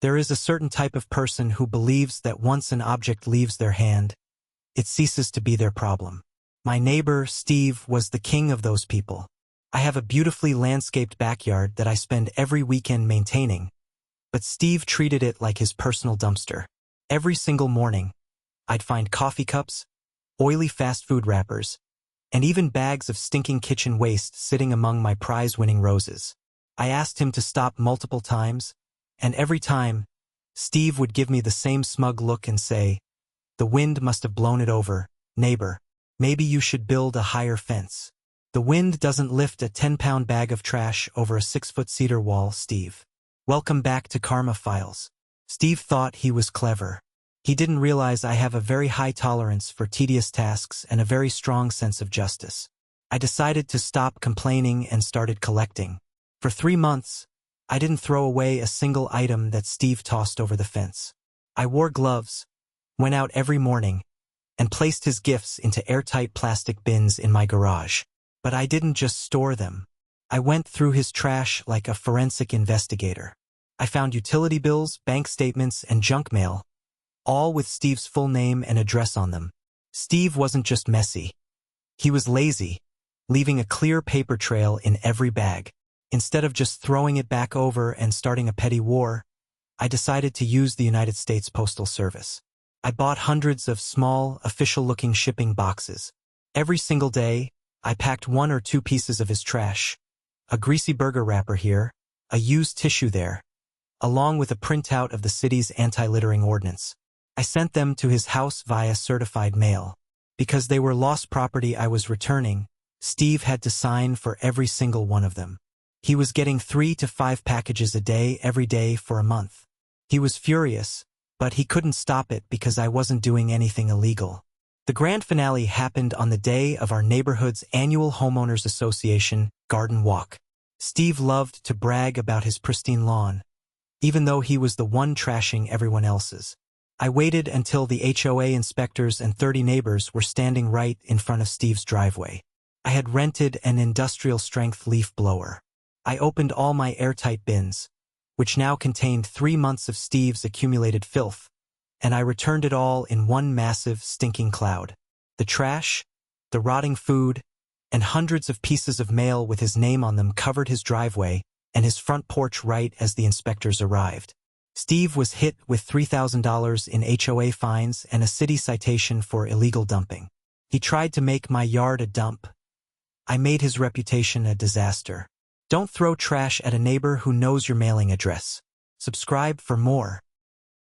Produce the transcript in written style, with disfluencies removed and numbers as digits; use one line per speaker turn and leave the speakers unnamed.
There is a certain type of person who believes that once an object leaves their hand, it ceases to be their problem. My neighbor, Steve, was the king of those people. I have a beautifully landscaped backyard that I spend every weekend maintaining, but Steve treated it like his personal dumpster. Every single morning, I'd find coffee cups, oily fast food wrappers, and even bags of stinking kitchen waste sitting among my prize-winning roses. I asked him to stop multiple times, and every time, Steve would give me the same smug look and say, "The wind must have blown it over, neighbor. Maybe you should build a higher fence. The wind doesn't lift a 10-pound bag of trash over a 6-foot cedar wall, Steve." Welcome back to Karma Files. Steve thought he was clever. He didn't realize I have a very high tolerance for tedious tasks and a very strong sense of justice. I decided to stop complaining and started collecting. For 3 months, I didn't throw away a single item that Steve tossed over the fence. I wore gloves, went out every morning, and placed his gifts into airtight plastic bins in my garage. But I didn't just store them. I went through his trash like a forensic investigator. I found utility bills, bank statements, and junk mail, all with Steve's full name and address on them. Steve wasn't just messy. He was lazy, leaving a clear paper trail in every bag. Instead of just throwing it back over and starting a petty war, I decided to use the United States Postal Service. I bought hundreds of small, official-looking shipping boxes. Every single day, I packed 1 or 2 pieces of his trash, a greasy burger wrapper here, a used tissue there, along with a printout of the city's anti-littering ordinance. I sent them to his house via certified mail. Because they were lost property I was returning, Steve had to sign for every single one of them. He was getting 3 to 5 packages a day every day for a month. He was furious, but he couldn't stop it because I wasn't doing anything illegal. The grand finale happened on the day of our neighborhood's annual Homeowners Association garden walk. Steve loved to brag about his pristine lawn, even though he was the one trashing everyone else's. I waited until the HOA inspectors and 30 neighbors were standing right in front of Steve's driveway. I had rented an industrial-strength leaf blower. I opened all my airtight bins, which now contained 3 months of Steve's accumulated filth, and I returned it all in one massive, stinking cloud. The trash, the rotting food, and hundreds of pieces of mail with his name on them covered his driveway and his front porch right as the inspectors arrived. Steve was hit with $3,000 in HOA fines and a city citation for illegal dumping. He tried to make my yard a dump. I made his reputation a disaster. Don't throw trash at a neighbor who knows your mailing address. Subscribe for more.